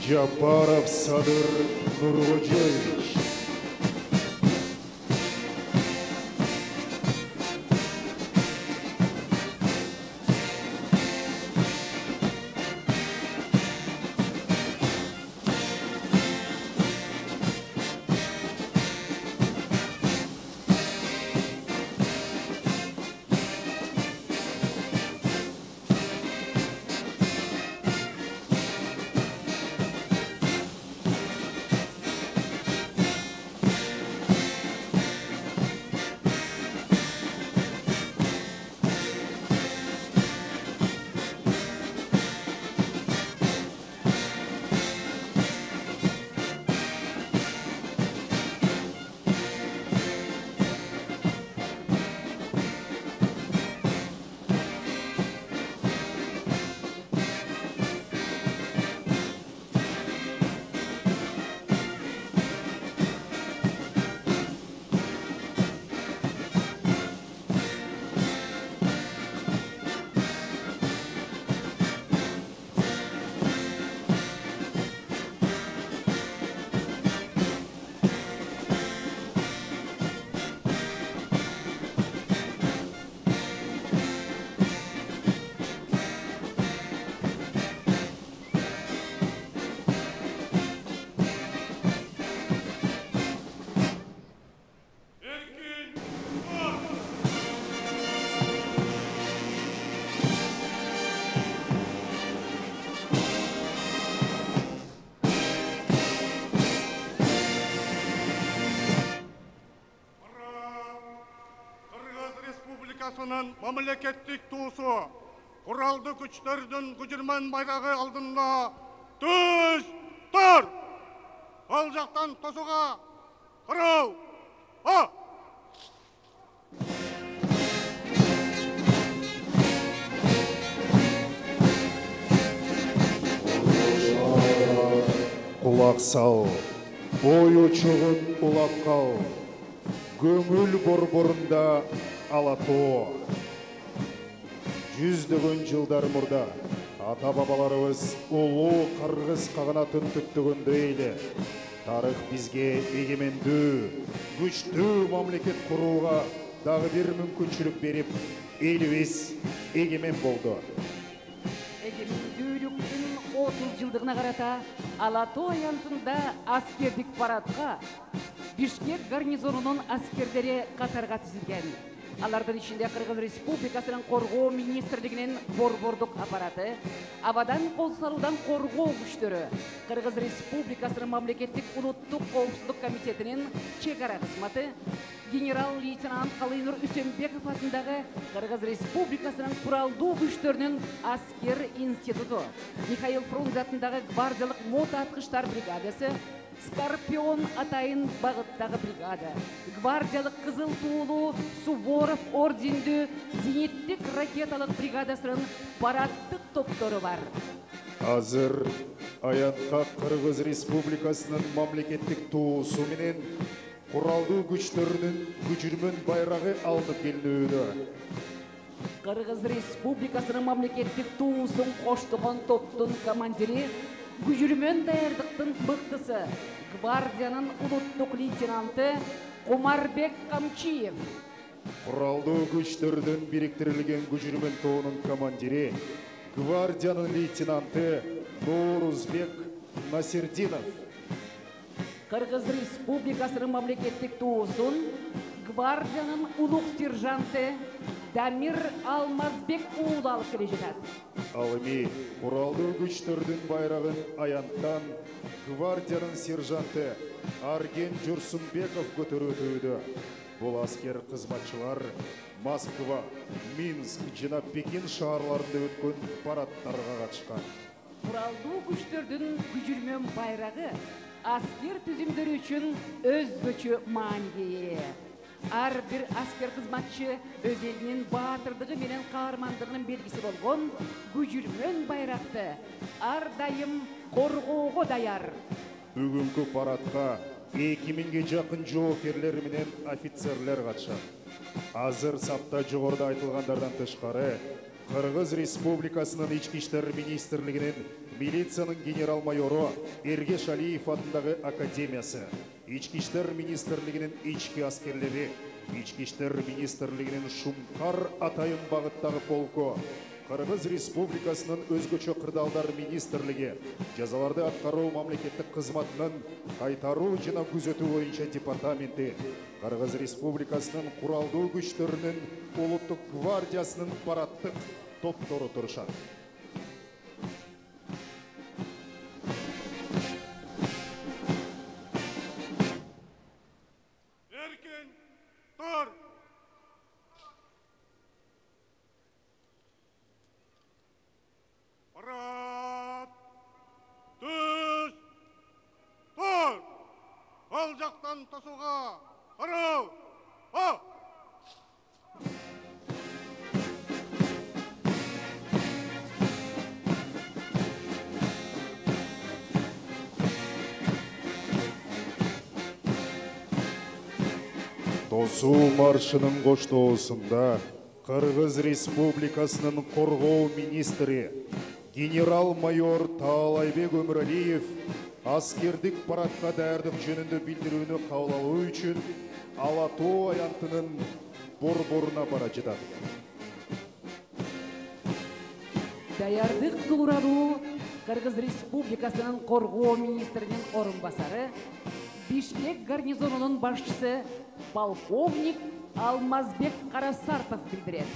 Жапаров Садыр Нурғожоевич. Мамлекеттик туусу куралдуу күчтөрдүн күжүрмөн байрагы алдында түз тур! Ал жактан тосуга кароо! Кулак сал, бою чугун улап кал, көңүл борборунда Алатоо. Жүздөгөн жылдар мурда ата-бабаларыбыз улуу кыргыз каганатын түттөгөндө эле тарых бизге эгемендүү, күчтүү мамлекет курууга дагы бир мүмкүнчүлүк берип, элибиз эгемен болду. Эгемендүүлүктүн 30 жылдыгына карата Алатоо аянтында аскердик парадка Бишкек гарнизонунун аскерлери катарга тизилген. Алардын ичинде Кыргыз Республикасынын коргоо министрлигинин борбордук аппараты, абадан кол салуудан коргоо күчтөрү, Кыргыз Республикасынын мамлекеттик улуттук коопсуздук комитетинин чек ара кызматы, генерал-лейтенант Калыйнур Үсөнбеков атындагы Кыргыз Республикасынын куралдуу күчтөрүнүн аскер институту, Михаил Фрунзе атындагы гвардиялык мото аткычтар бригадасы, Скорпион атайын багыттагы бригада, гвардиялык кызыл туулуу Суворов ордендүү зениттик ракеталык бригадасынын парадтык топтору бар. Азыр аянтка Кыргыз Республикасынын мамлекеттик туусу менен куралдуу күчтөрүнүн күжүрмөн байрагы алынып келүүнү. Кыргыз Республикасынын мамлекеттик туусун коштогон топтун командири, күжүрмөн даярдыктын мыктысы, гвардиянын улуттук лейтенанты Кумарбек Камчиев. Куралдуу күчтөрдүн бириктирилген күжүрмөн тобунун командири, гвардиянын лейтенанты Нурузбек Насирдинов. Кыргыз Республикасынын мамлекеттик туусун гвардиянын улук сержанты Дамир Алмазбек уулу алып келе жатат. Ал эми куралдуу күчтөрдүн байрагын аянттан гвардиянын сержанты Арген Журсунбеков көтөрүүдө. Бул аскер кызматчылар Москва, Минск жана Пекин шаарларында өткөн парадтарга катышкан. Куралдуу күчтөрдүн күжүрмөн байрагы аскер түзүмдөрү үчүн өзгөчө мааниге ээ. Ар бир аскер кызматчы өз элинин баатырдыгы менен каармандыгынын белгиси болгон күжүрмөн байракты ар дайым коргоого даяр. Бүгүнкү парадка 2000ге жакын жоокерлер менен офицерлер катышат. Азыр сапта жогоруда айтылгандардан тышкары Кыргыз Республикасынын Ички иштер министрлигинин милициянын генерал-майору Эргеш Алиев атындагы академиясы, Ички иштер министрлигинин ички аскерлери, Ички иштер министрлигинин Шумкар атайын багыттагы полку, Кыргыз Республикасынын өзгөчө кырдаалдар министрлиги, жазаларды аткаруу мамлекеттик кызматынын кайтаруу жана күзөтүү боюнча департаменти, Кыргыз Республикасынын куралдуу күчтөрүнүн улуттук гвардиясынын парадтык топтору турушат. Эркин, тур! Парад! Түз! Тур! Ал жақтан тосуға! Қарау! О! Тосуу маршынын коштоосунда Кыргыз Республикасынын коргоо министри генерал-майор Таалайбек Өмүралиев аскердик парадка даярдык жөнүндө билдирүүнү кабыл алуу үчүн Ала Тоо аянтынын борборуна бара жатат. Даярдык тууралуу Кыргыз Республикасынын коргоо министринин орун басары, Бишкек гарнизонунун башчысы полковник Алмазбек Карасартов билдирет.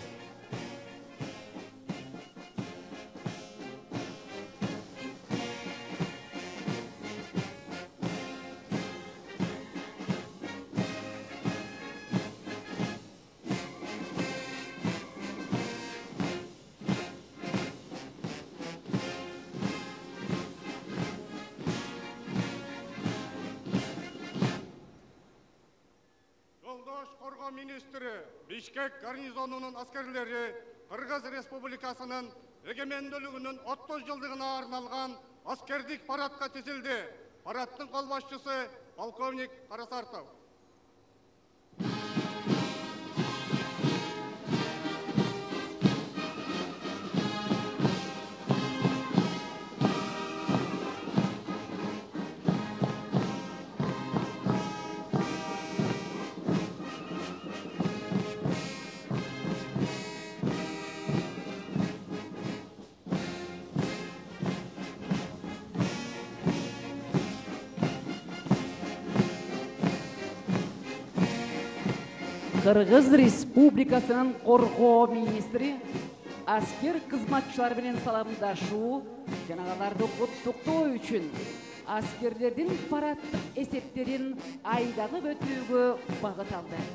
Министрі Бишкек гарнизонунун аскерлери Кыргыз Республикасынын эгемендүүлүгүнүн 30 жылдыгына арналган аскердик парадка тизилди. Парадтын кол башчысы полковник Карасартов. Кыргыз Республикасынын коргоо министри аскер кызматчылар менен саламдашуу жана аларды куттуктоо үчүн аскерлердин парадтык эсептерин айдагып өтүүгө багыт алды.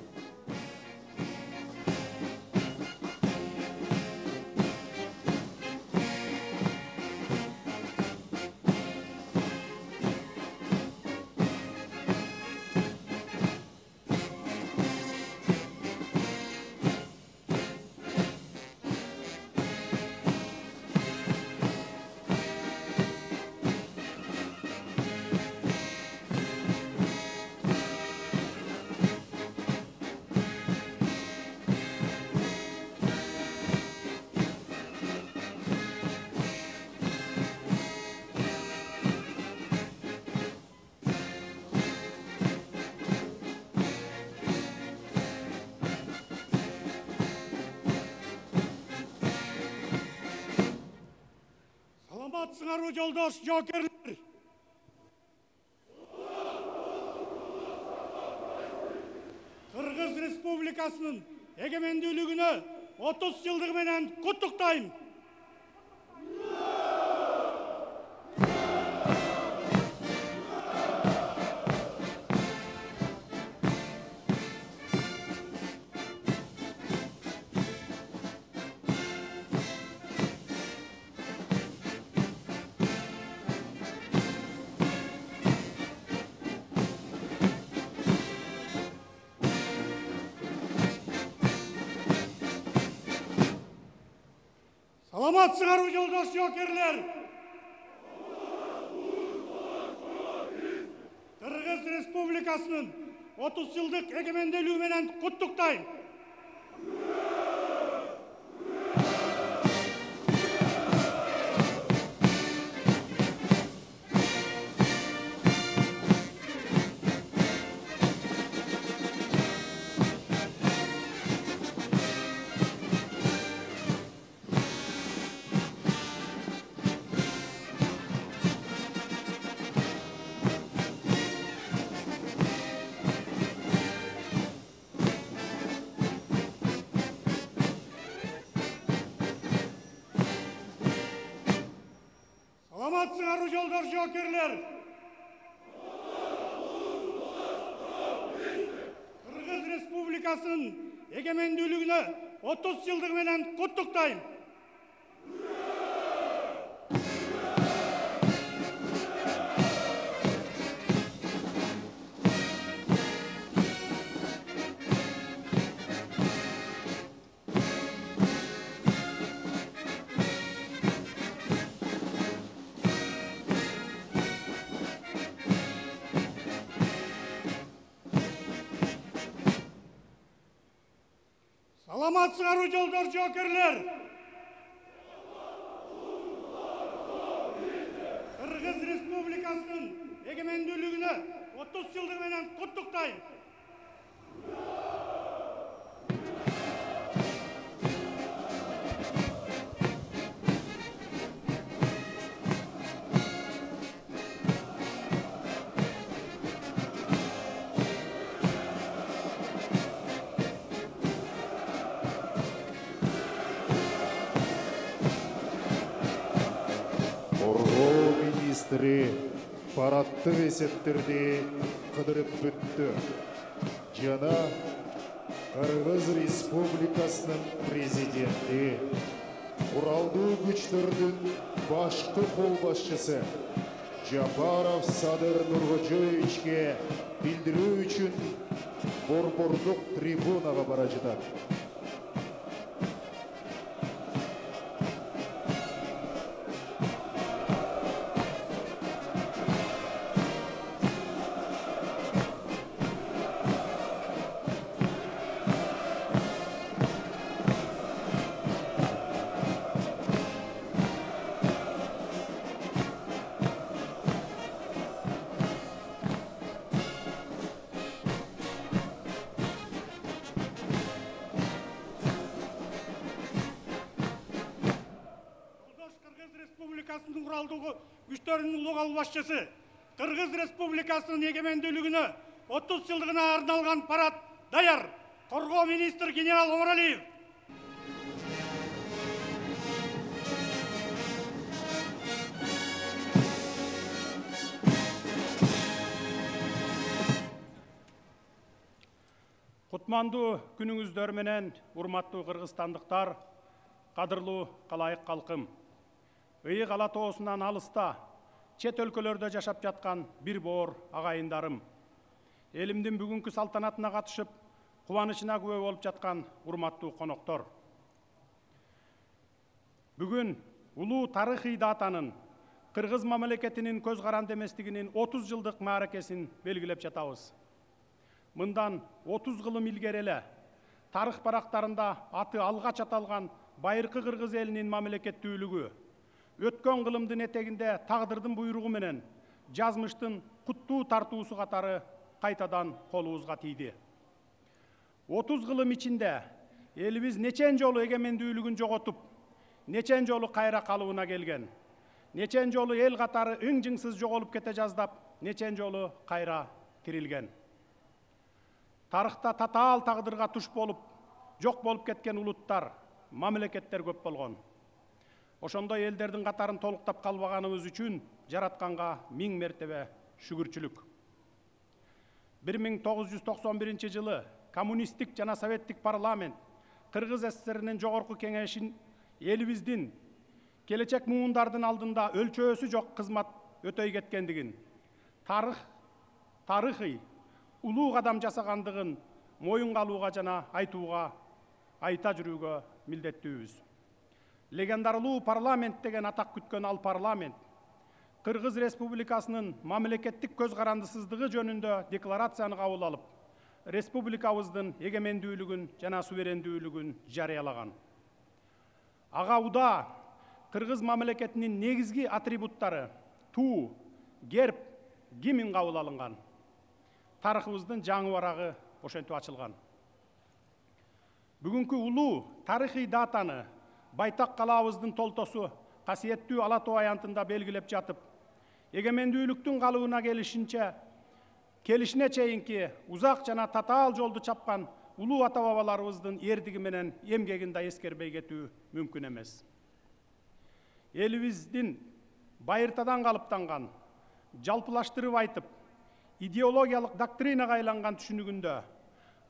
Сыңару жолдош жокерлер. Кыргыз Республикасынын эгемендүүлүгүнө 30 жылдыгы менен куттуктайм. Саламатсыңарбы жолдош жокерлер. Кыргыз Республикасынын 30 жылдык эгемендүүлүгү менен куттуктайм. Саламатсыңарбы жолдор жоокерлер. Кыргыз Республикасынын эгемендүүлүгүнө 30 жылдыгы менен куттуктайм. Саламатсыңарбы жолдор жоокерлер. Кыргыз Республикасынын эгемендүүлүгүнө 30 жылдыгы менен куттуктайм. Коргоо министри парадтык эсептерди кыдырып бүттү. Жана Кыргыз Республикасынын президенти, куралдуу күчтөрдүн башкы кол башчысы Жапаров Садыр Нуркожоевичке билдирүү үчүн борбордук трибунага бара жатат. Республикасынын куралдуу күчтөрүнүн улуу кол башчысы Кыргыз Республикасынын эгемендүүлүгүнө 30 жылдыгына арналган парад даяр. Коргоо министр генерал Омаралиев. Кутмандуу күнүңүздөр менен урматтуу кыргызстандыктар, кадырлуу калайык калкым. Ыйык ала тоосунан алыста, чет өлкөлөрдө жашап жаткан бир боор агайындарым. Элимдин бүгүнкү салтанатына катышып, кубанычына күбө болуп жаткан урматтуу коноктор. Бүгүн улуу тарыхый датанын, кыргыз мамлекетинин көз каранды эместигинин 30 жылдык мааракесин белгилеп жатабыз. Мындан 30 кылым илгери эле тарых барактарында аты алгач аталган байыркы кыргыз элинин мамлекеттүүлүгү өткөн кылымдын этегинде тагдырдын буйругу менен жазмыштын куттуу тартуусу катары кайтадан колубузга тийди. 30 кылым ичинде элибиз нечен жолу эгемендүүлүгүн жоготуп, нечен жолу кайра калыбына келген, нечен жолу эл катары ың-жыңсыз жоголуп кете жаздап, нечен жолу кайра тирилген. Тарыхта татаал тагдырга туш болуп, жок болуп кеткен улуттар, мамлекеттер көп болгон. Ошондой элдердин катарын толуктап калбаганыбыз үчүн жаратканга 1000 мертебе шүгүрчүлүк. 1991 жылы коммунисттик жана советтик парламент Кыргыз СССРинин жогорку кеңешин элибиздин келечек муундардын алдында өлчөөсү жок кызмат өтөй кеткендигин, тарыхый улуу кадам жасагандыгын моюнга алууга жана айта жүрүүгө милдеттүүбүз. Легендарлуу парламент деген атак күткөн ал парламент Кыргыз Республикасынын мамлекеттик көз карандысыздыгы жөнүндө декларацияны кабыл алып, республикабыздын эгемендүүлүгүн жана суверендүүлүгүн жарыялаган. Ага уда Кыргыз мамлекетинин негизги атрибуттары туу, герб, гимн кабыл алынган. Тарыхыбыздын жаңы барагы ошентип ачылган. Бүгүнкү улуу тарыхый датаны байтак калаабыздын толтосу касиеттүү Ала Тоо аянтында белгилеп жатып, эгемендүүлүктүн калыбына келишине чейинки узак жана татаал жолду чапкан улуу ата бабаларыбыздын эрдиги менен эмгегин да эскербей кетүү мүмкүн эмес. Элибиздин байыртадан калыптанган, жалпылаштырып айтып, идеологиялык доктринага айланган түшүнүгүндө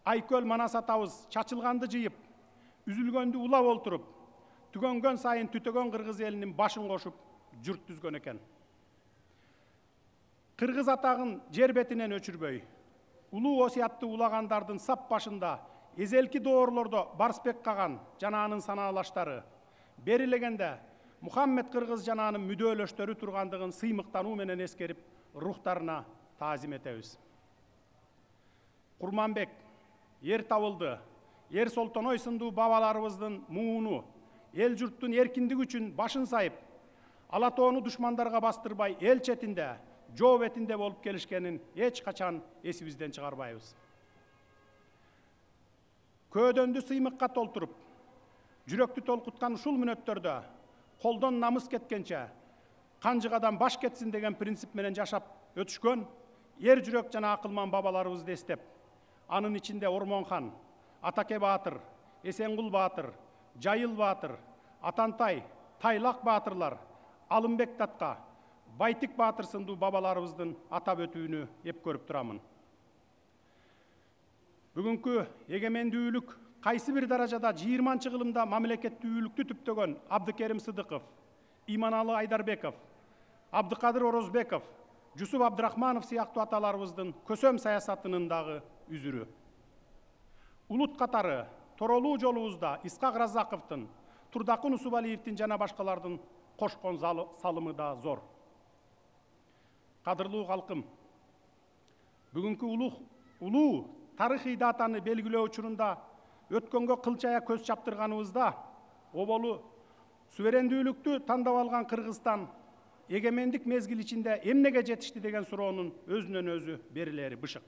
айкөл манас атабыз чачылганды жыйып, үзүлгөндү улап олтуруп, түгөнгөн сайын түтөгөн кыргыз элинин башын кошуп журт түзгөн экен. Кыргыз атагын жер бетинен өчүрбөй, улуу осуятты улагандардын сап башында эзелки доорлордо Барсбек Каган жана анын санаалаштары, берилегенде Мухаммед Кыргыз жана анын мүдөөлөштөрү тургандыгын сыймыктануу менен эскерип, рухтарына таазим этебиз. Курманбек, Ер Табылды, Ер Солтоной сындуу бабаларыбыздын мууну, эл журттун эркиндиги үчүн башын сайып, ала тоону душмандарга бастырбай, эл четинде, жоо бетинде болуп келишкенин эч качан эсибизден чыгарбайбыз. Көөдөндү сыймыкка толтуруп, жүрөктү толкуткан ушул мүнөттөрдө колдон намыс кеткенче, канжыгадан баш кетсин деген принцип менен жашап өтүшкөн ер жүрөк жана акылман бабаларыбызды эстеп, анын ичинде Ормонхан, Атаке Баатыр, Эсенгул Баатыр, Жайыл Баатыр, Атантай, Тайлак баатырлар, Алымбек Татка, Байтик Баатыр сындуу бабаларыбыздын атап өтүүнү эп көрүп турамын. Бүгүнкү эгемендүүлүк кайсы бир даражада 20-кылымда мамлекеттүүлүктү түптөгөн Абдыкерим Сыдыков, Иманалы Айдарбеков, Абдыкадыр Орозбеков, Жусуп Абдрахманов сыяктуу аталарыбыздын көсөм саясатынын дагы үзүрү. Улут катары Торолуу жолубузда Исхак Разаковдун, Турдакын Усубалиевдин жана башкалардын кошкон салымы да зор. Кадырлуу калкым, бүгүнкү улуу тарыхый датаны белгилөө учурунда өткөнгө кылчая көз чаптырганыбызда, оболу суверендүүлүктү тандап алган Кыргызстан эгемендик мезгил ичинде эмнеге жетишти деген суроонун өзүнөн өзү берилери бышык.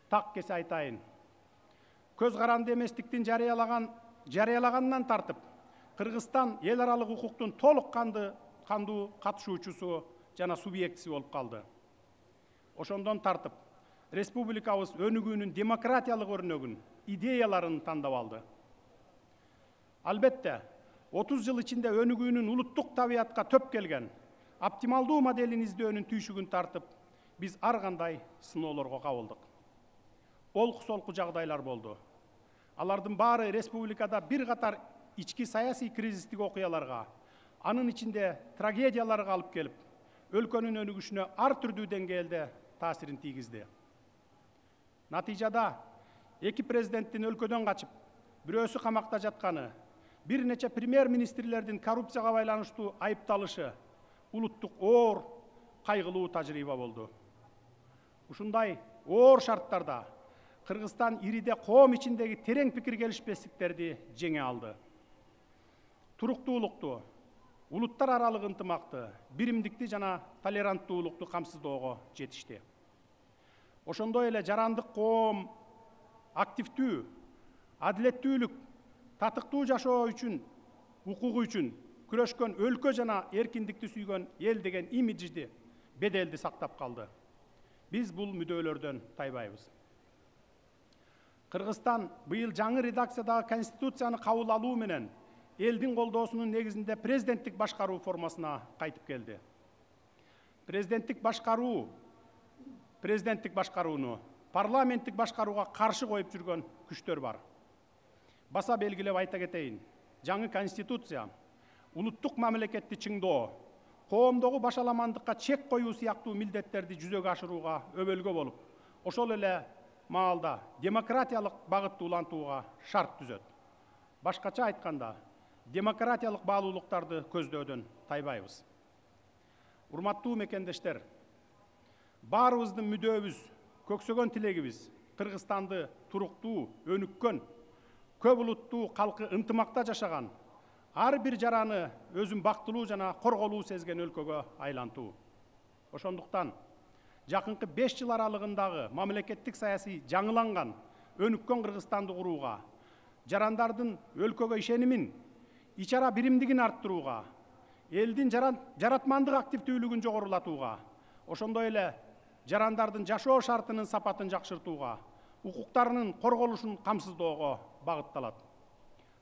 Так кесе айтайын. Көз каранды эместиктин жарыялаганынан тартып, Кыргызстан эл аралык укуктун толук кандуу катышуучусу жана субъектиси болуп калды. Ошондон тартып, республикабыз өнүгүүнүн демократиялык өрнөгүн, идеяларын тандап алды. Албетте, 30 жыл ичинде өнүгүүнүн улуттук табиятка төп келген, оптималдуу моделин издөөнүн түйшүгүн тартып, биз ар кандай сыноолорго кабылдык. Олку-солку жагдайлар болду. Алардын баары республикада бир катар ички саясий кризистик окуяларга, анын ичинде трагедияларга алып келип, өлкөнүн өнүгүшүнө ар түрдүү деңгээлде таасирин тийгизди. Натыйжада эки президенттин өлкөдөн качып, бирөөсү камакта жатканы, бир нече премьер-министрлердин коррупцияга байланыштуу айыпталышы улуттук оор, кайгылуу тажрыйба болду. Ушундай оор шарттарда Кыргызстан ириде коом ичиндеги терең пикир келишпестиктерди жеңе алды. Туруктуулукту, улуттар аралык ынтымакты, биримдикти жана толеранттуулукту камсыздоого жетишти. Ошондой эле жарандык коом активдүү, адилеттүүлүк, татыктуу жашоо үчүн, укугу үчүн күрөшкөн өлкө жана эркиндикти сүйгөн эл деген имиджди, беделди сактап калды. Биз бул мүдөөлөрдөн тайбайбыз. Кыргызстан быйыл жаңы редакциядагы конституцияны кабыл алуу менен элдин колдоосунун негизинде президенттик башкаруу формасына кайтып келди. Президенттик башкарууну парламенттик башкарууга каршы коюп жүргөн күчтөр бар. Баса белгилеп айта кетейин, жаңы конституция улуттук мамлекетти чыңдоо, коомдогу башаламандыкка чек коюу сыяктуу милдеттерди жүзөгө ашырууга өбөлгө болуп, ошол эле маалда демократиялык багытты улантууга шарт түзөт. Башкача айтканда, демократиялык баалуулуктарды көздөөдөн тайбайбыз. Урматтуу мекендештер, баарыбыздын мүдөөбүз, көксөгөн тилегибиз Кыргызстанды туруктуу, өнүккөн, көп улуттуу калкы ынтымакта жашаган, ар бир жараны өзүн бактылуу жана корголуу сезген өлкөгө айлантуу. Ошондуктан жакынкы 5 жыл аралыгындагы мамлекеттик саясий жаңыланган, өнүккөн Кыргызстанды курууга, жарандардын өлкөгө ишенимин, ичара биримдигин арттырууга, элдин жаратмандык активдүүлүгүн жогорулатууга, ошондой эле жарандардын жашоо шартынын сапатын жакшыртууга, укуктарынын корголушун камсыздоого багытталат.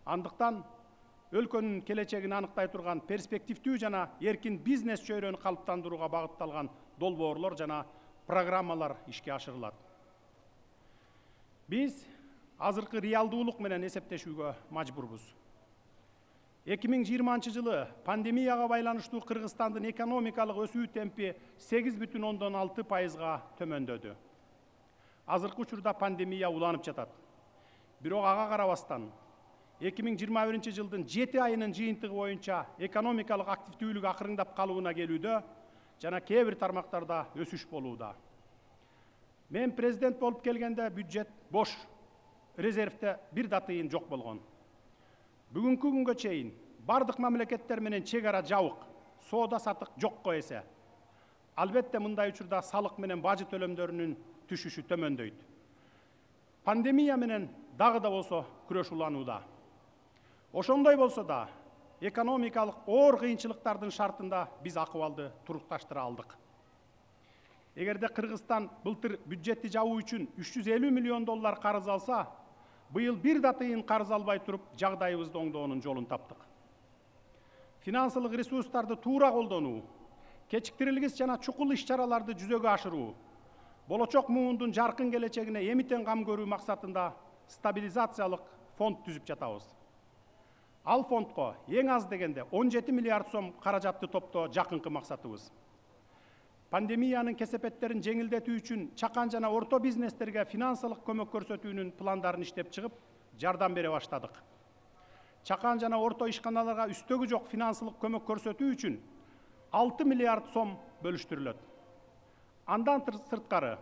Андыктан өлкөнүн келечегин аныктай турган перспективдүү жана эркин бизнес чөйрөнү калыптандырууга багытталган долбоорлор жана программалар ишке ашырылат. Биз азыркы реалдуулук менен эсептешүүгө мажбурбуз. 2020 жылы пандемияга байланыштуу Кыргызстандын экономикалык өсүү темпи 8,6%га төмөндөдү. Азыркы учурда пандемия уланып жатат. Бирок ага карабастан 2021 жылдын 7 айынын жыйынтыгы боюнча экономикалык активдүүлүк акырыңдап калууна келүүдө жана кээ бир тармактарда өсүш болууда. Мен президент болуп келгенде бюджет бош, резервде бир да тыйын жок болгон. Бүгүнкү күнгө чейин бардык мамлекеттер менен чек ара жабык, соода сатык жокко эсе. Албетте мындай учурда салык менен бажы төлөмдөрүнүн түшүшү төмөндөйт. Пандемия менен дагы да болсо күрөш уланууда. Ошондой болсо да экономикалык оор кыйынчылыктардын шартында биз акыбалды турукташтыра алдык. Эгерде Кыргызстан былтыр бюджетти жабуу үчүн 350 миллион доллар карыз алса, быйыл бир да тыйын карыз албай туруп жагдайыбызды оңдоонун жолун таптык. Финансылык ресурстарды туура колдонуу, кечиктирилгис жана чукул иш-чараларды жүзөгө ашыруу, болочок муундун жаркын келечегине эмитен кам көрүү максатында стабилизациялык фонд түзүп жатабыз. Ал фондко эң аз дегенде 17 миллиард сом каражатты топтоо жакынкы максатыбыз. Пандемиянын кесепеттерин жеңилдетүү үчүн чакан жана орто бизнестерге финансылык көмөк көрсөтүүнүн пландарын иштеп чыгып, жардам бере баштадык. Чакан жана орто ишканаларга үстөгү жок финансылык көмөк көрсөтүү үчүн 6 миллиард сом бөлүштүрүлөт. Андан сырткары,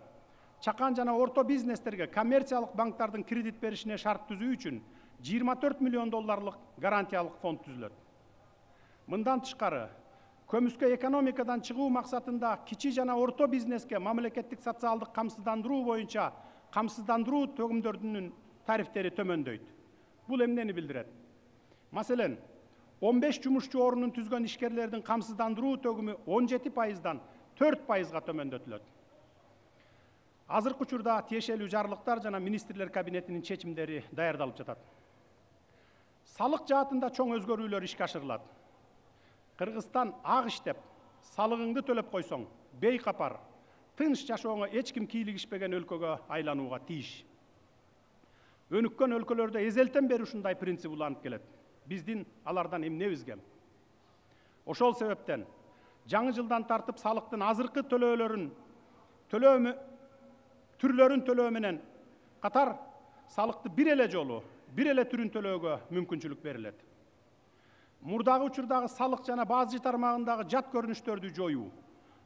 чакан жана орто бизнестерге коммерциялык банктардын кредит беришине шарт түзүү үчүн 24 миллион долларлык гарантиялык фонд түзүлөт. Мындан тышкары, көмүскө экономикадан чыгуу максатында кичи жана орто бизнеске мамлекеттик социалдык камсыздандыруу боюнча камсыздандыруу төгүмдөрүнүн тарифтери төмөндөйт. Бул эмнени билдирет? Маселен, 15 жумушчу орнун түзгөн ишкерлердин камсыздандыруу төгүмү 17%дан 4%га төмөндөтүлөт. Азыркы учурда тиешелүү жарлыктар жана министрлер кабинетинин чечимдери даярдалып жатат. Салык жаатында чоң өзгөрүүлөр ишке ашырылат. Кыргызстан ак иштеп, салыгыңды төлөп койсоң, бейкапар, тынч жашооңо эч ким кийлигишпеген өлкөгө айланууга тийиш. Өнүккөн өлкөлөрдө эзелтен бери ушундай принцип уланып келет. Биздин алардан эмнебизге? Ошол себептен жаңы жылдан тартып салыктын азыркы түрлөрүн төлөө менен катар салыкты бир эле жолу, бир эле түрүн төлөөгө мүмкүнчүлүк берилет. Мурдагы учурдагы салык жана бажы тармагындагы жат көрүнүштөрдү жоюу,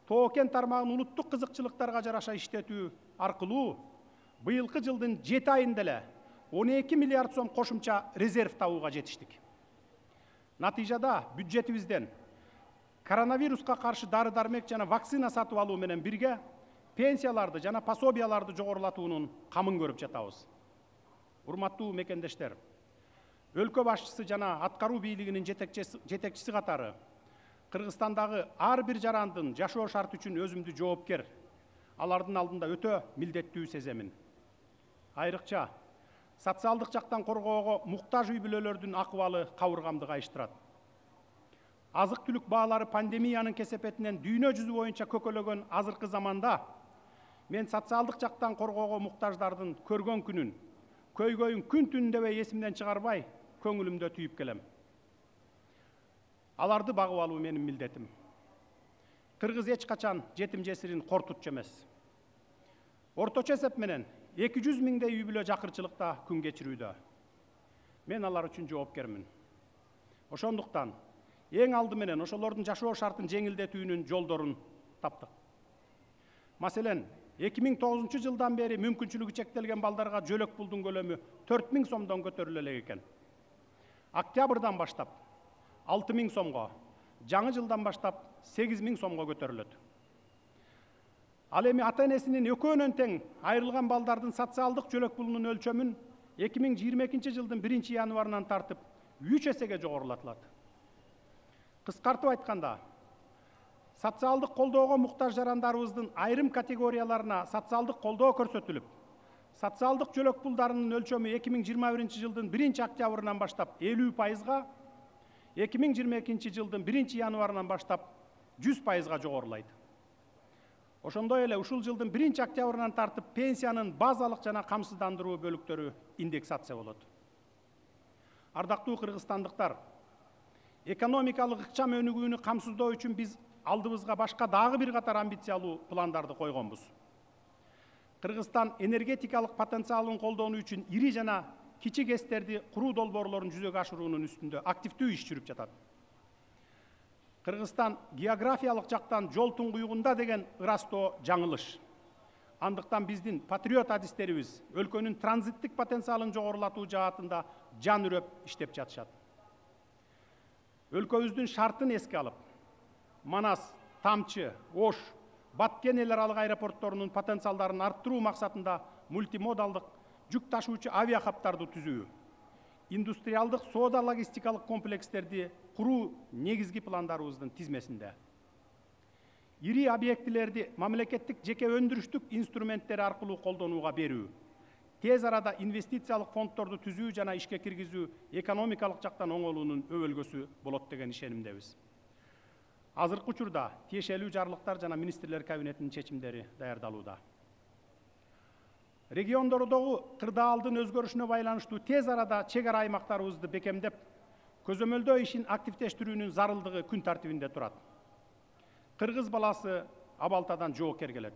тоо-кен тармагын улуттук кызыкчылыктарга жараша иштетүү аркылуу быйылкы жылдын 7 айында эле 12 миллиард сом кошумча резерв табууга жетиштик. Натыйжада бюджетибизден коронавируска каршы дары-дармек жана вакцина сатып алуу менен бирге пенсияларды жана пособияларды жогорулатуунун камын көрүп жатабыз. Урматтуу мекендештер, өлкө башчысы жана аткаруу бийлигинин жетекчиси катары Кыргызстандагы ар бир жарандын жашоо шарты үчүн өзүмдү жоопкер, алардын алдында өтө милдеттүү сеземин. Айрыкча социалдык жактан коргоого муктаж үй бүлөлөрдүн акыбалы кабыргамды кайыштырат. Азык-түлүк баалары пандемиянын кесепетинен дүйнө жүзү боюнча көкөлөгөн азыркы заманда мен социалдык жактан коргоого муктаждардын көргөн күнүн, көйгөйүн күн түн дебей эсимден чыгарбай, көңүлүмдө түйүп келем. Аларды багып алуу менин милдетим. Кыргыз эч качан жетим жесирин кортутчу эмес. Орточо эсеп менен 200 миңдей үй бүлө жакырчылыкта күн кечирүүдө. Мен алар үчүн жоопкермин. Ошондуктан эң алды менен ошолордун жашоо шартын жеңилдетүүнүн жолдорун таптык. Маселен, 2009 жылдан бери мүмкүнчүлүгү чектелген балдарга жөлөк пулдун көлөмү 4000 сомдон көтөрүлө элек экен. Октябрдан баштап 6000 сомго, жаңы жылдан баштап 8000 сомго көтөрүлөт. Ал эми ата-энесинин экөөнөн тең айрылган балдардын социалдык жөлөк пулунун өлчөмүн 2022 жылдын 1 январынан тартып 3 эсеге жогорулатылат. Кыскартып айтканда, социалдык колдоого муктаж жарандарыбыздын айрым категорияларына социалдык колдоо көрсөтүлүп, социалдык жөлөк пулдарынын өлчөмү 2021 жылдын 1 октябрынан баштап 50%га, 2022 жылдын 1 январынан баштап 100%га жогорулайт. Ошондой эле ушул жылдын 1 октябрынан тартып пенсиянын базалык жана камсыздандыруу бөлүктөрү индексация болот. Ардактуу кыргызстандыктар, экономикалык ыкчам өнүгүүнү камсыздоо үчүн биз алдыбызга башка дагы бир катар амбициялуу пландарды койгонбуз. Кыргызстан энергетикалык потенциалын колдонуу үчүн ири жана кичи ГЭСтерди куруу долбоорлорун жүзөгө ашыруунун үстүндө активдүү иш жүрүп жатат. Кыргызстан географиялык жактан жол туңгуюгунда деген ырастоо жаңылыш. Андыктан биздин патриот адистерибиз өлкөнүн транзиттик потенциалын жогорулатуу жаатында жан үрөп иштеп жатышат. Өлкөбүздүн шартын эске алып, Манас, Тамчы, Ош, Баткен эл аралык аэропортторунун потенциалдарын арттыруу максатында мультимодалдык жүк ташуучу авиахабтарды түзүү, индустриалдык соода логистикалык комплекстерди куруу негизги пландарыбыздын тизмесинде. Ири объектилерди мамлекеттик жеке өндүрүштүк инструменттери аркылуу колдонууга берүү, тез арада инвестициялык фонддорду түзүү жана ишке киргизүү экономикалык жактан оңолуунун өбөлгөсү болот деген ишенимдебиз. Азыркы учурда тиешелүү жарлыктар жана министрлер кабинетинин чечимдери даярдалууда. Региондордогу кырдаалдын өзгөрүшүнө байланыштуу тез арада чек ара аймактарыбызды бекемдеп, көзөмөлдөө ишин активдештирүүнүн зарылдыгы күн тартибинде турат. Кыргыз баласы абалтадан жоокер келет.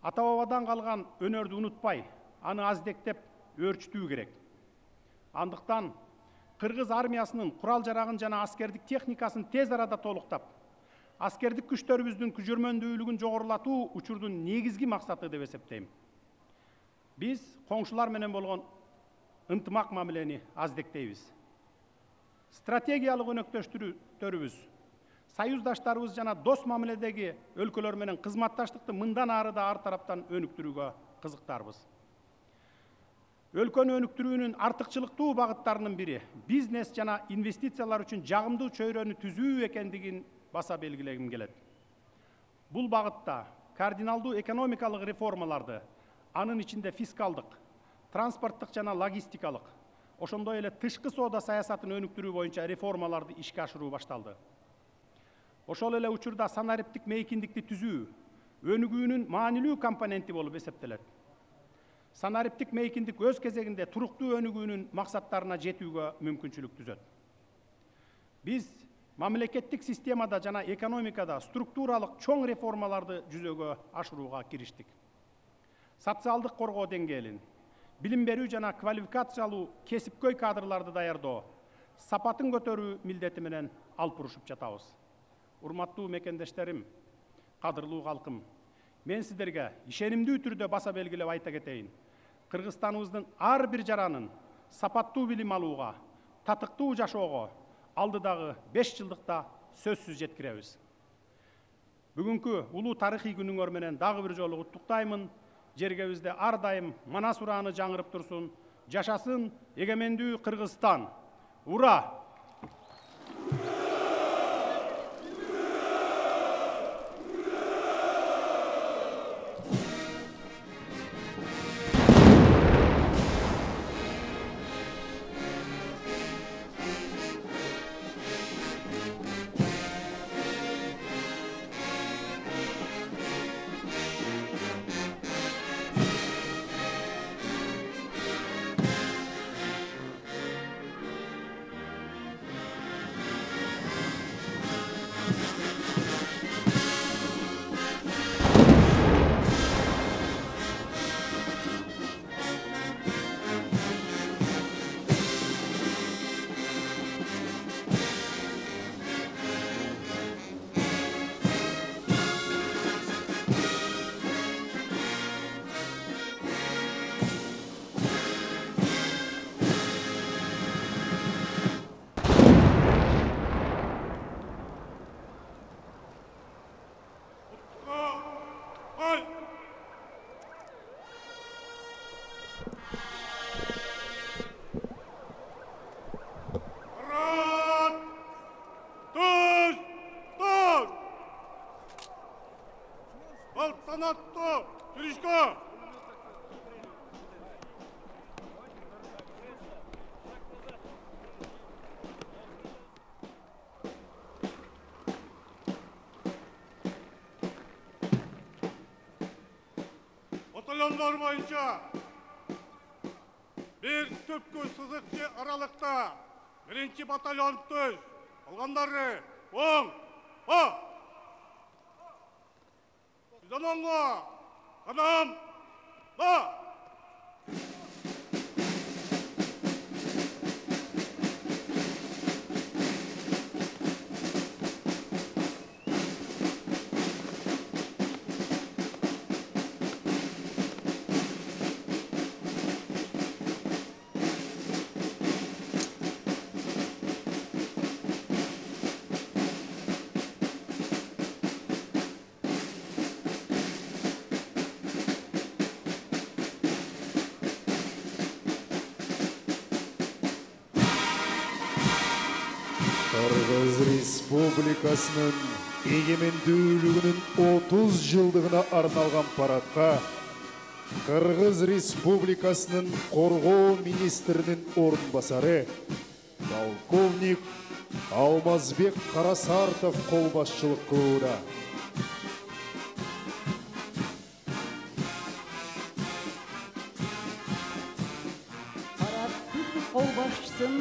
Ата бабадан калган өнөрдү унутпай, аны аздектеп өөрчүтүү керек. Андыктан кыргыз армиясынын курал жарагын жана аскердик техникасын тез арада толуктап, аскердик күчтөрүбүздүн күжөрмөндүүлүгүн жогорулатуу учурдун негизги максаты деп эсептейм. Биз коңшулар менен болгон ынтымак мамилени аздектейбиз. Стратегиялык өнөктөштөрүбүз, союздаштарыбыз жана дос мамиледеги өлкөлөр менен кызматташтыкты мындан ары да ар тараптан өнүктүрүүгө кызыктарбыз. Өлкөнү өнүктүрүүнүн артыкчылыктуу багыттарынын бири бизнес жана инвестициялар үчүн жагымдуу чөйрөнү түзүү экендигин баса белгилегим келет. Бул багытта кардиналдуу экономикалык реформаларды, анын ичинде фискалдык, транспорттук жана логистикалык, ошондой эле тышкы соода саясатын өнүктүрүү боюнча реформаларды ишке ашыруу башталды. Ошол эле учурда санариптик мейкиндикти түзүү өнүгүүнүн маанилүү компоненти болуп эсептелет. Санариптик мейкиндик өз кезегинде туруктуу өнүгүүнүн максаттарына жетүүгө мүмкүнчүлүк түзөт. Биз мамлекеттик системада жана экономикада структуралык чоң реформаларды жүзөгө ашырууга кириштик. Социалдык коргоо деңгээлин, билим берүү жана квалификациялуу кесипкөй кадрларды даярдоо, сапатын көтөрүү милдети менен алып урушуп жатабыз. Урматтуу мекендештерим, кадырлуу калкым, мен сиздерге ишенимдүү түрдө баса белгилеп айта кетейин. Кыргызстаныбыздын ар бир жаранын сапаттуу билим алууга, татыктуу жашоого алдыдагы 5 жылдыкта сөзсүз жеткиребиз. Бүгүнкү улуу тарыхый күнүңөр менен дагы бир жолу куттуктаймын. Жергебизде ар дайым Манас урааны жаңырып турсун. Жашасын эгемендүү Кыргызстан. Ура! Салтанатты жүрішке! батальондар бойынша bir түпкі сызықшы аралықта бірінші батальон төз, алғандары оң, Sizden oңға, қадам, Қырғыз Республикасының егемендүүлүгүнүн 30 жылдығына арналған парадқа Қырғыз Республикасының Қорғау министрінің орынбасары полковник Алмазбек Қарасартов қолбасшылық кылууда. Парадтын қолбасшысын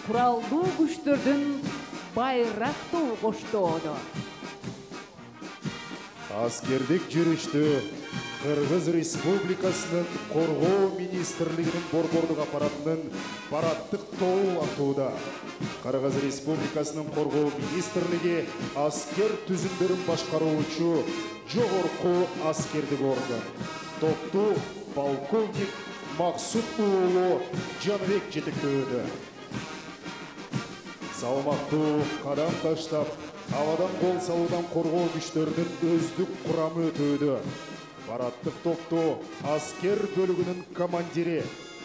құралдуу күчтөрдүн байрактуу коштоодо. Аскердик жүрүштү Кыргыз Республикасынын Коргоо министрлигинин борбордук аппаратынын парадтык тобу артууда. Кыргыз Республикасынын Коргоо министрлиги аскер түзүмдөрүн башкаруучу жогорку аскердик орган. Топту полковник Максут уулу Жаныбек жетектөөдө. Салмактуу кадам таштап, авадан кол салуудан коргоо күчтөрүнүн өздүк курамы өтүүдө. Парадтык топту аскер бөлүгүнүн командири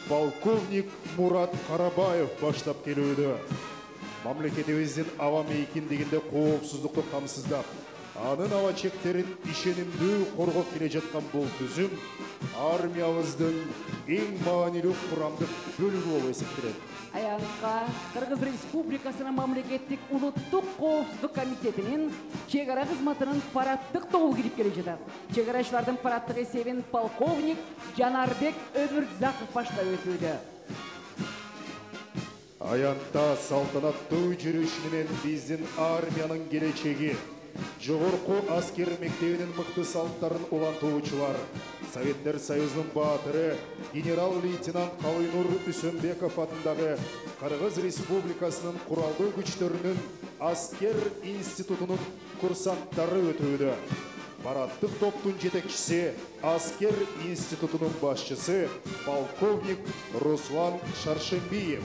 полковник Мурат Карабаев баштап келүүдө. Мамлекетибиздин аба мейкиндигинде коопсуздукту камсыздап, анын аба чектерин ишенимдүү коргоп келе жаткан бул түзүм армиябыздын эң маанилүү курамдык бөлүгү болуп эсептелет. Аянка Кыргыз Республикасынын мамлекеттик улуттук коопсуздук комитетинин чек ара кызматынын парадтык тобу кирип келе жатат. Чек арачылардын парадтык эсебин полковник Жанарбек Өмүрзаков баштап өтүүдө. Аянтта салтанаттуу жүрүш менен биздин армиянын келечеги, жогорку аскер мектебинин мыкты салттарын улантуучулар, Советтер Союзунун баатыры генерал-лейтенант Калыйнур Үсөнбеков атындагы Кыргыз Республикасынын куралдуу күчтөрүнүн аскер институтунун курсанттары өтүүдө. Парадтык топтун жетекчиси, аскер институтунун башчысы полковник Руслан Шаршембиев.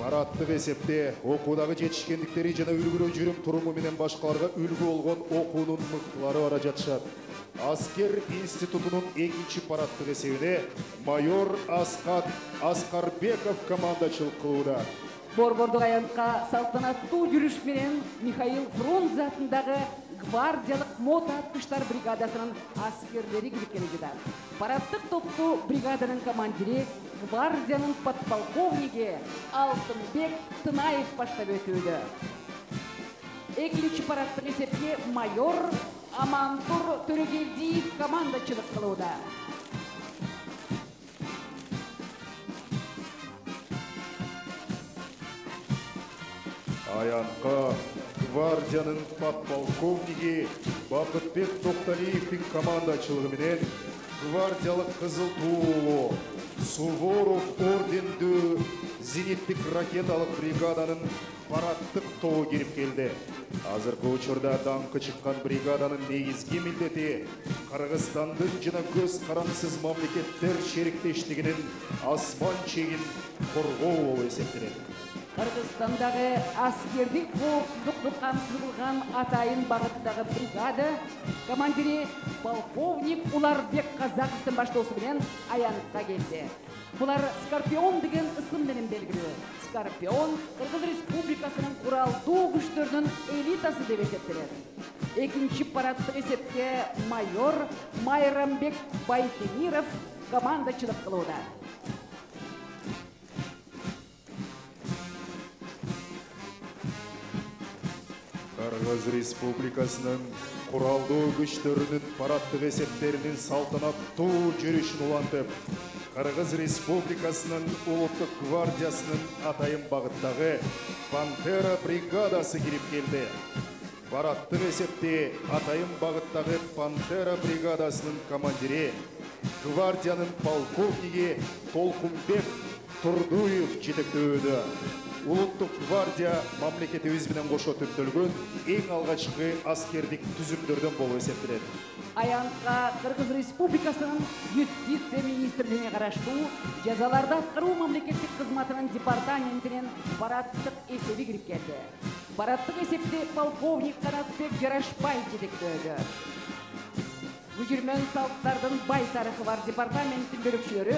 Парадтык эсепте окуудагы жетишкендиктери жана үлгүлүү жүрүм туруму менен башкаларга үлгү болгон окуунун мыктылары бара жатышат. Аскер институтунун экинчи парадтык эсебине майор Асқат Аскарбеков командачылык кылууда. Борбордук аянтка салтанаттуу жүрүш менен Михаил Фрунзе атындагы гвардиялык мото аткычтар бригадасынын аскерлери кирип келе жатат. Парадтык топту бригаданын командири гвардиянын подполковниги Алтынбек Тынаев баштап өтүүдө. Экинчи парадтык эсепке майор Амантур Төрөгелдиев командачылык кылууда. Аянка гвардиянын подполковниги Бакытбек Токталиевдин командачылыгы менен гвардиялык кызыл туулуу Суворов ордендүү зениттик ракеталык бригаданын парадтык тобу кирип келди. Азыркы учурда даңкы чыккан бригаданын негизги милдети Кыргызстандын жана көз карандысыз мамлекеттер шериктештигинин асман чегин коргоо болуп эсептелет. Кыргызстандагы аскердик коопсуздукту камсыз кылган атайын багыттагы бригада командири полковник Уларбек Казаковдун баштоосу менен аянтка келди. Булар Скорпион деген ысым менен белгилүү. Скорпион Кыргыз Республикасынын куралдуу күчтөрүнүн элитасы деп эсептелет. Экинчи парадтык эсепке майор Майрамбек Байтемиров командачылык кылууда. Кыргыз Республикасынын куралдуу күчтөрүнүн параддык эсептеринин салтанаттуу жүрүшүн улантып, Кыргыз Республикасынын Улуттук гвардиясынын атайын багыттагы Пантера бригадасы кирип келди. Параддык эсепте атайын багыттагы Пантера бригадасынын командири, гвардиянын полковниги Толкунбек Турдуев жетектөөдө. Улуттук гвардия мамлекетибиз менен кошо түптөлгөн эң алгачкы аскердик түзүмдөрдөн болуп эсептелет. Аянтка Кыргыз Республикасынын юстиция министрлигине караштуу жазаларды аткаруу мамлекеттик кызматынын департаментинин параддык эсеби кирип келди. Параддык эсепти полковник Канатбек Жарашбаев жетектөөдө. Күжүрмөн салттардын бай тарыхы бар департаменттин бөлүкчүлөрү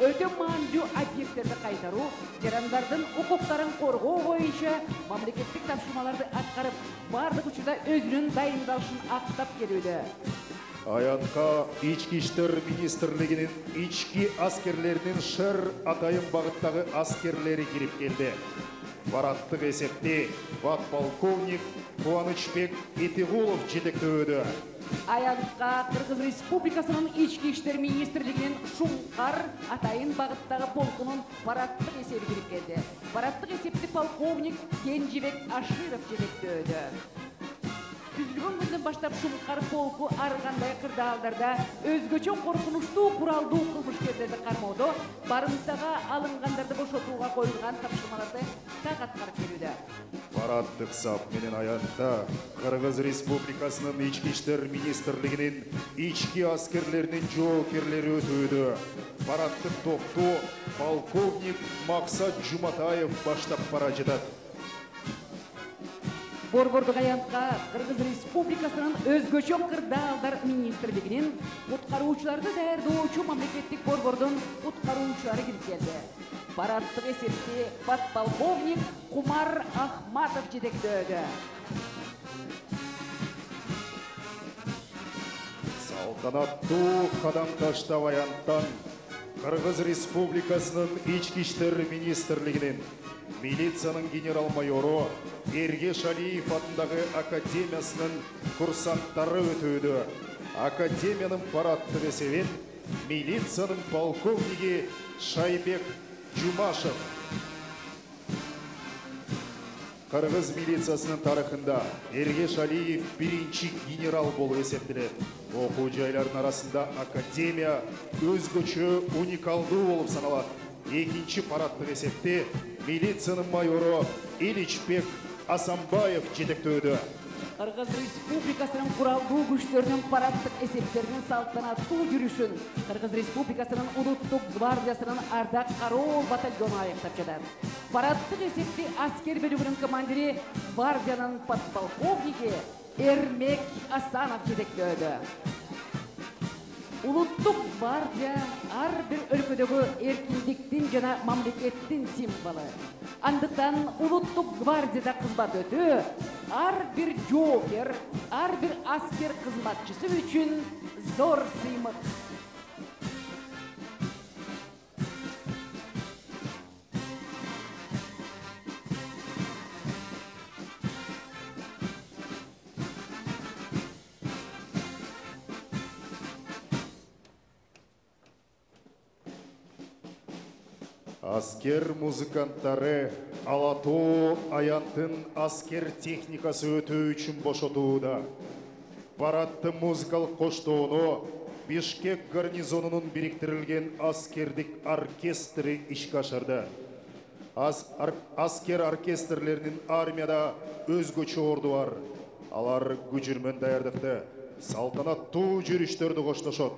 өтө маанилүү объекттерди кайтаруу, жарандардын укуктарын коргоо боюнча мамлекеттик тапшырмаларды аткарып, бардык учурда өзүнүн дайындалышын актап келүүдө. Аянтка Ички иштер министрлигинин ички аскерлеринин шер атайын багыттагы аскерлери кирип келди. Параддык эсепти подполковник Кубанычбек Итигулов жетектөөдө. Аянтка Кыргыз Республикасынын ички иштер министрлигинин Шумкар атайын багыттагы полкунун параддык эсеби кирип келди. Параддык эсепти полковник Кенжибек Аширов жетектөөдө. Түзүлгөн күндөн баштап Шумкар полку ар кандай кырдаалдарда өзгөчө коркунучтуу куралдуу кылмышкерлерди кармоодо барымтага алынгандарды бошотууга коюлган тапшырмаларды так аткарып келүүдө. Параддык сап менен аянтта Кыргыз Республикасынын ички иштер министрлигинин ички аскерлеринин жоокерлери өтүүдө. Параддык топту полковник Максат Жуматаев баштап бара жатат. Борбордук аянтка Кыргыз Республикасынын өзгөчө кырдаалдар министрлигинин куткаруучуларды даярдоочу мамлекеттик борбордун куткаруучулары кирип келди. Параддык эсепти подполковник Кумар Ахматов жетектөөдө. Салтанаттуу кадам таштап аянттан Кыргыз Республикасынын ички иштер министрлигинин милициянын генерал-майору Эргеш Алиев атындагы академиясынын курсанттары өтүүдө. Академиянын параддык эсебин милициянын полковниги Шайбек Жумашев. Кыргыз милициясынын тарыхында Эргеш Алиев биринчи генерал болуп эсептелет. Окуу жайлардын арасында академия өзгөчө уникалдуу болуп саналат. Экинчи параддык эсепти милициянын майору Иличбек Асанбаев жетектөөдө. Кыргыз Республикасынын куралдуу күчтөрүнүн параддык эсептеринин салтанаттуу жүрүшүн Кыргыз Республикасынын Улуттук гвардиясынын ардак кароо батальону аяктап жатат. Параддык эсепти аскер бөлүгүнүн командири гвардиянын подполковниги Эрмек Асанов жетектөөдө. Улуттук гвардия ар бир өлкөдөгү эркиндиктин жана мамлекеттин символу. Андыктан Улуттук гвардияда кызмат өтүү ар бир жоокер, ар бир аскер кызматчысы үчүн зор сыймык. Аскер музыканттары Ала Тоо аянтын аскер техникасы өтүү үчүн бошотууда. Парадты музыкалык коштоону Бишкек гарнизонунун бириктирилген аскердик оркестри ишке ашырды. Аскер оркестрлеринин армияда өзгөчө орду бар. Алар күжүрмөн даярдыкты, салтанаттуу жүрүштөрдү коштошот.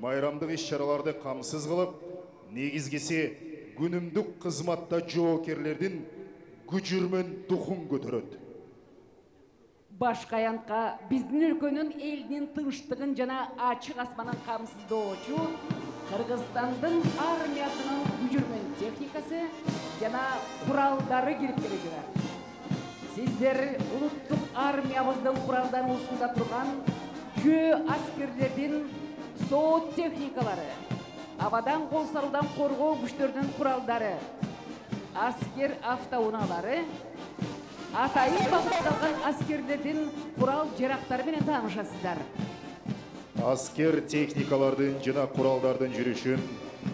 Майрамдык иш-чараларды камсыз кылып, негизгиси күнүмдүк кызматта жоокерлердин күжүрмөн духун көтөрөт. Башка аянтка биздин өлкөнүн элинин тынчтыгын жана ачык асманын камсыздоочу Кыргызстандын армиясынын күжүрмөн техникасы жана куралдары кирип келе жатат. Сиздер улуттук армиябыздын куралдануусунда турган жөө аскерлердин соот техникалары, абадан кол салуудан коргоо күчтөрүнүн куралдары, аскер автоунаалары, атайын багытталган аскер аскерлердин курал жарактары менен таанышасыздар. Аскер техникалардын жана куралдардын жүрүшүн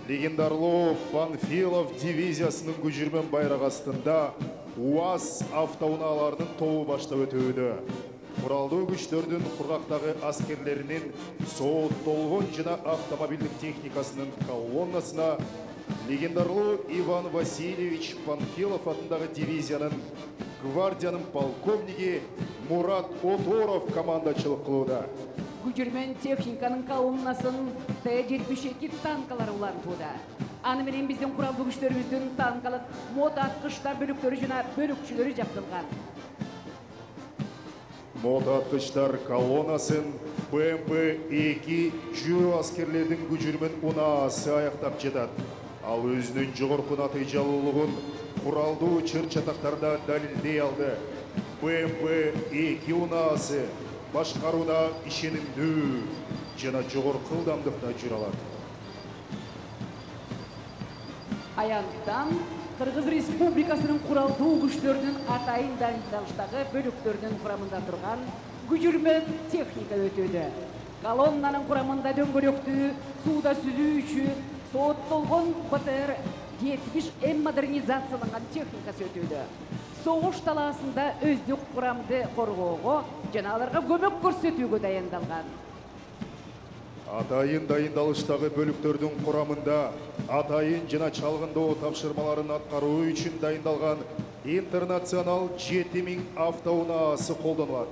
легендарлуу Панфилов дивизиясынын күжүрмөн байрак астында УАЗ автоунаалардын тобу баштап өтүүдө. Куралдуу күчтөрдүн кургактагы аскерлеринин сооттолгон жана автомобилдик техникасынын колоннасына легендарлуу Иван Васильевич Панфилов атындагы дивизиянын гвардиянын полковниги Мурат Оторов командачылык кылууда. Күжүрмөн техниканын колоннасын Т-72 танкалары улантууда. Аны менен биздин куралдуу күчтөрүбүздүн танкалык мотоаткычтар бөлүктөрү жана бөлүкчүлөрү жактырган. Мотоаткычтар колоннасын БМП-2 жүрүү аскерлердин күжүрмөн унаасы аяктап жатат. Ал өзүнүн жогорку натыйжалуулугун куралдуу чыр-чатактарда далилдей алды. БМП-2 унаасы башкарууда ишенимдүү жана жогорку ылдамдыкта жүрө алат. Аянттан Кыргыз Республикасынын куралдуу күчтөрүнүн атайын дайындалыштагы бөлүктөрүнүн курамында турган күжүрмөн техника өтүүдө. Колоннанын курамында дөңгөлөктүү сууда сүзүүчү сооттолгон БТР-70М модернизацияланган техникасы өтүүдө. Согуш талаасында өздүк курамды коргоого жана аларга көмөк көрсөтүүгө дайындалган. Атайын дайындалыштагы бөлүктөрдүн курамында атайын жана чалгындоо тапшырмаларын аткаруу үчүн дайындалган интернационал 7000 автоунаасы колдонулат.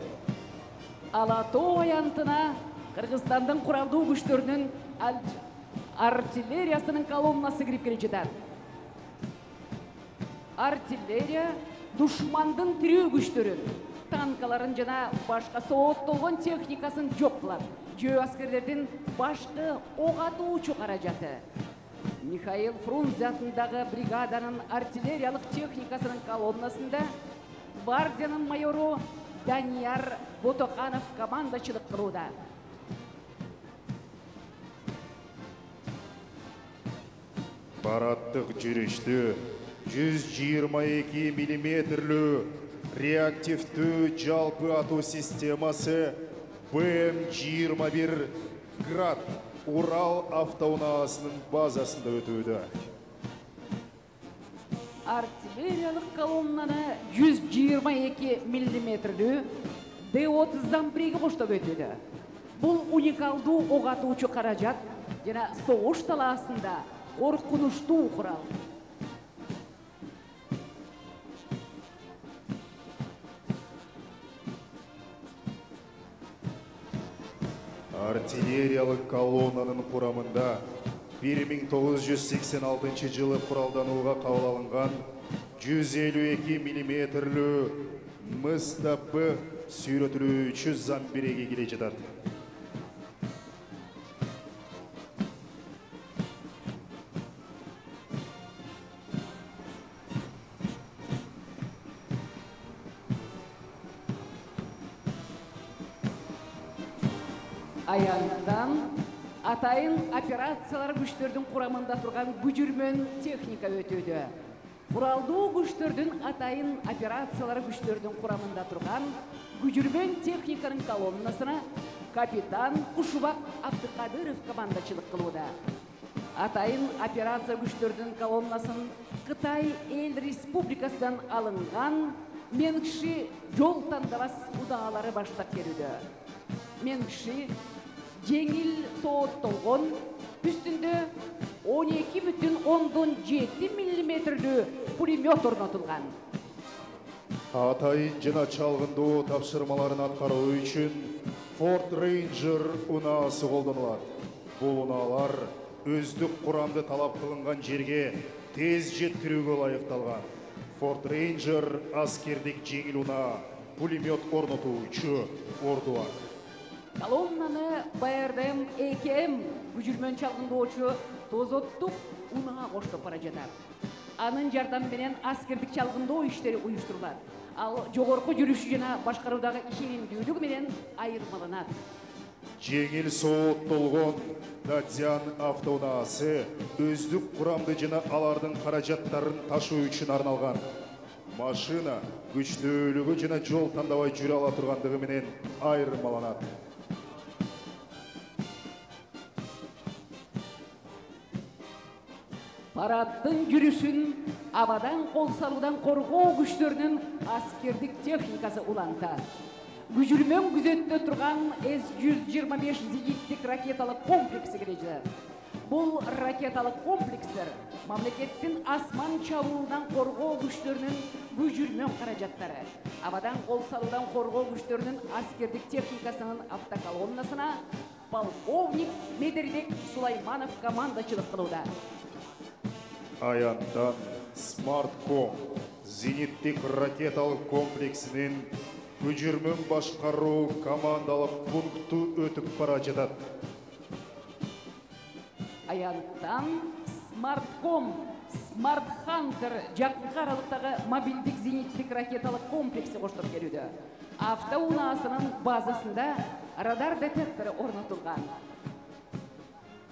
Ала Тоо аянтына Кыргызстандын куралдуу күчтөрүнүн артиллериясынын колоннасы кирип келе жатат. Артиллерия душмандын тирүү күчтөрүн, танкаларын жана башка сооттолгон техникасын жок кылат. Жөө аскерлердин башкы ок атуучу каражаты. Михаил Фрунзе атындагы бригаданын артиллериялык техникасынын колоннасында гвардиянын майору Данияр Ботоканов командачылык кылууда. Парадтык жүрүштү 122 мм реактивдүү жалпы атуу системасы БМ-21 «Град» Урал автоунаасынын базасында өтүүдө. Артиллериялык колоннаны 122 мм Д-30 замбриги коштоп өтүүдө. Бул уникалдуу ок атуучу каражат жана согуш талаасында коркунучтуу курал. Артиллериялык колоннанын курамында 1986 жылы куралданууга кабыл алынган 152 мм МСТП сүйрөтүлүүчү замбиреги келе жатат. Аянттан атайын операциялар күчтөрдүн курамында турган күжүрмөн техника өтүүдө. Куралдуу күчтөрдүн атайын операциялар күчтөрдүн курамында турган күжүрмөн техниканын колоннасына капитан Кушубак Абдыкадыров командачылык кылууда. Атайын операция күчтөрдүн колоннасын Кытай Эл Республикасынан алынган Менгши жол тандабас удаалары баштап келүүдө. Менгши жеңил сооттолгон, үстүндө 12,7 мм пулемет орнотулган. Атайын жана чалгындоо тапшырмаларын аткаруу үчүн Ford Ranger унаасы колдонулат. Бул унаалар өздүк курамды талап кылынган жерге тез жеткирүүгө ылайыкталган. Ford Ranger аскердик жеңил унаа, пулемет орнотуучу ордуар. Колоннаны БРДМ ЭКМ күжүрмөн чалгындоочу тозоттук унаа коштоп бара жатат. Анын жардамы менен аскердик чалгындоо иштери уюштурулат. Ал жогорку жүрүшү жана башкаруудагы ишенимдүүлүгү менен айырмаланат. Жеңил сооттолгон Дадзян автоунаасы өздүк курамды жана алардын каражаттарын ташуу үчүн арналган. машина күчтүүлүгү жана жол тандабай жүрө ала тургандыгы менен айырмаланат. Парадтын жүрүшүн абадан кол салуудан коргоо күчтөрүнүн аскердик техникасы улантат. Күжүрмөн күзөттө турган С-125 зениттик ракеталык комплекси келе. Бул ракеталык комплекстер мамлекеттин асман чабуулунан коргоо күчтөрүнүн күжүрмөн каражаттары, абадан кол салуудан коргоо күчтөрүнүн аскердик техникасынын автоколоннасына полковник Медербек Сулайманов командачылык кылууда. Аянтан Смартком зениттик ракеталык комплексинин күжүрмөн башкаруу командалык пункту өтүп бара жатат. Аянтан Смартком Smart Hunter жакынкы аралыктагы мобилдик зениттик ракеталык комплекси коштоп келүүдө. Автоунаасынын базасында радар детектору орнотулган.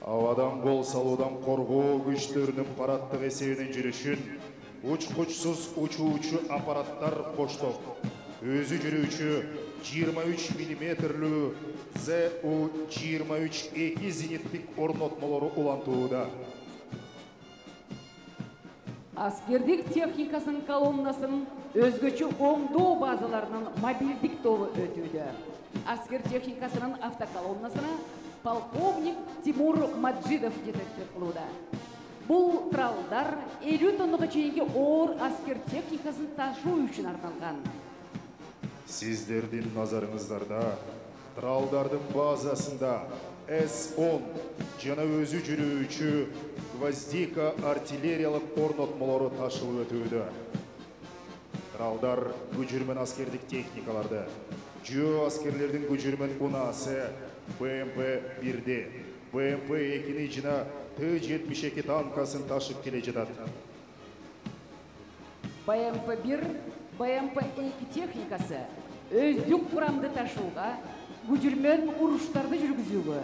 Абадан кол салуудан коргоо күчтөрүнүн парадтык эсебинен жүрүшүн учкучсуз учуучу аппараттар коштоп, өзү жүрүүчү 23 мм ЗУ-23-2 зениттик орнотмолору улантууда. Аскердик техникасынын колоннасын өзгөчө оңдоо базаларынын мобилдик тобу өтүүдө. Аскер техникасынын автоколоннасына полковник Тимур Маджидов жетекчилик кылууда. Бул тралдар 50 тоннага чейинки оор аскер техникасын ташуу үчүн арналган. Сиздердин назарыңыздарда тралдардын базасында С-10 жана өзү жүрүүчү гвоздика артиллериялык орнотмолору ташылып өтүүдө. Тралдар күжүрмөн аскердик техникаларды, жөө аскерлердин күжүрмөн унаасы БМП-1, БМП-2 жана Т-72 танкасын ташып келе жатат. БМП-1, БМП-2 техникасы өздүк курамды ташууга, күжүрмөн уруштарды жүргүзүүгө,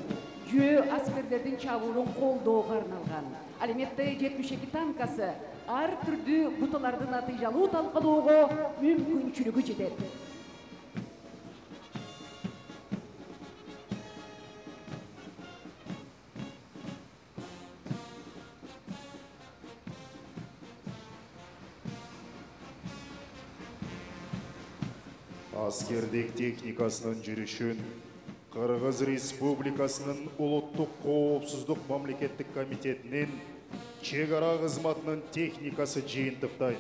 жөө аскерлердин чабуулун колдоого арналган. Ал эми Т-72 танкасы ар түрдүү буталарды натыйжалуу талкалоого мүмкүнчүлүгү жетет. Аскердик техникасынын жүрүшүн Кыргыз Республикасынын Улуттук коопсуздук мамлекеттик комитетинин чек ара кызматынын техникасы жыйынтыктайт.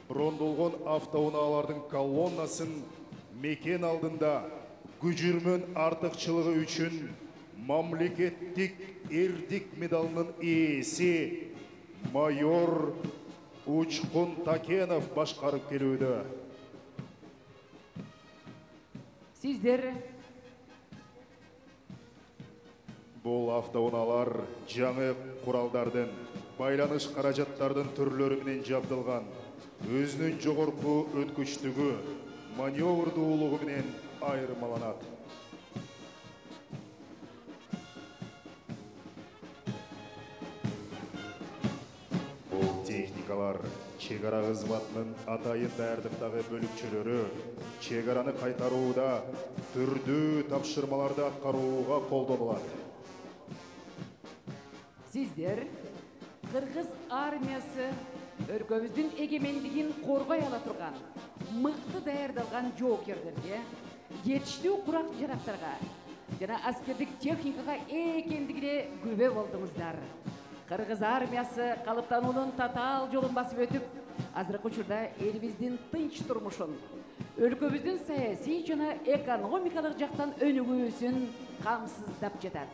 Брондолгон автоунаалардын колоннасын мекен алдында күжүрмөн артыкчылыгы үчүн мамлекеттик эрдик медалынын ээси майор Учкун Такенов башкарып келүүдө. Сиздер Бул автоунаалар жаңы куралдардын, байланыш каражаттардын түрлөрү менен жабдылган, өзүнүн жогорку өткүчтүгү, маневрдуулугу менен айырмаланат. Бул техникалар чек ара кызматынын атайын даярдыктагы бөлүкчөлөрү чек араны кайтарууда түрдүү тапшырмаларды аткарууга колдонулат. Сиздер Кыргыз армиясы өлкөбүздүн эгемендигин коргой ала турган, мыкты даярдалган жоокерлерге, жетиштүү курак жарактарга жана аскердик техникага экендигине күбө болдуңуздар. Кыргыз армиясы калыптануунун татаал жолун басып өтүп, азыркы учурда элибиздин тынч турмушун, өлкөбүздүн саясий жана экономикалык жактан өнүгүүсүн камсыздап жатат.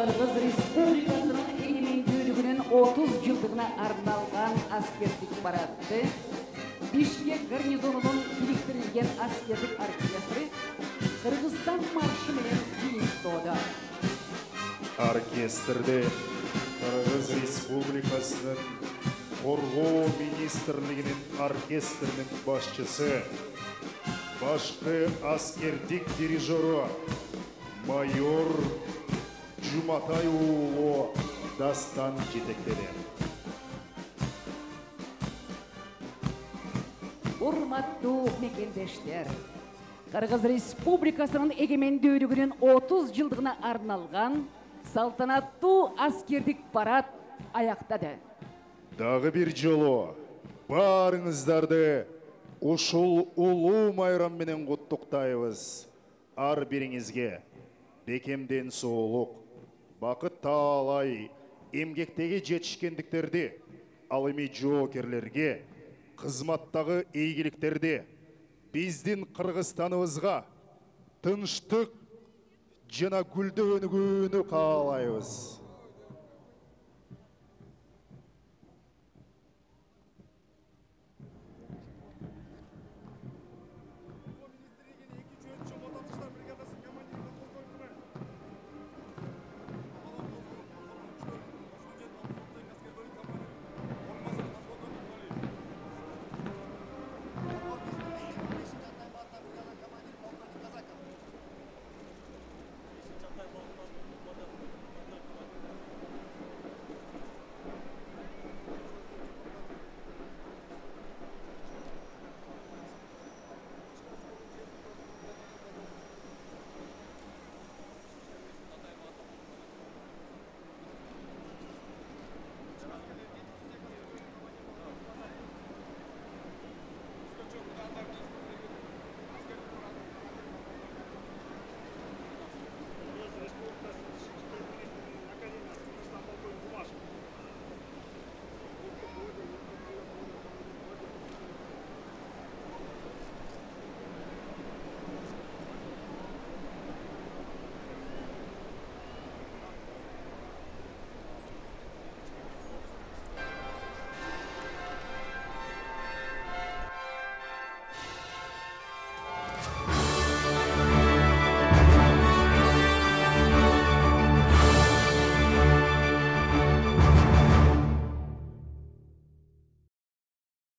Кыргыз Республикасынын эгемендүүлүгүнүн 30 жылдыгына арналган аскердик парадты Бишкек гарнизонунун бириктирилген аскердик оркестри Кыргызстан маршы менен жыйынтоодо. оркестрде Кыргыз Республикасынын Коргоо министрлигинин оркестринин башчысы, башкы аскердик дирижеру майор Жуматай уулу Дастан жетектеди. Урматтуу мекендештер, Кыргыз Республикасынын эгемендүүлүгүнүн 30 жылдыгына арналган салтанаттуу аскердик парад аяктады. Дагы бир жолу баарыңыздарды ушул улуу майрам менен куттуктайбыз. Ар бириңизге бекемден соолук, бакыт таалай, эмгектеги жетишкендиктерди, ал эми жоокерлерге кызматтагы ийгиликтерди, биздин Кыргызстаныбызга тынчтык жана гүлдөө өнүгүүнү каалайбыз.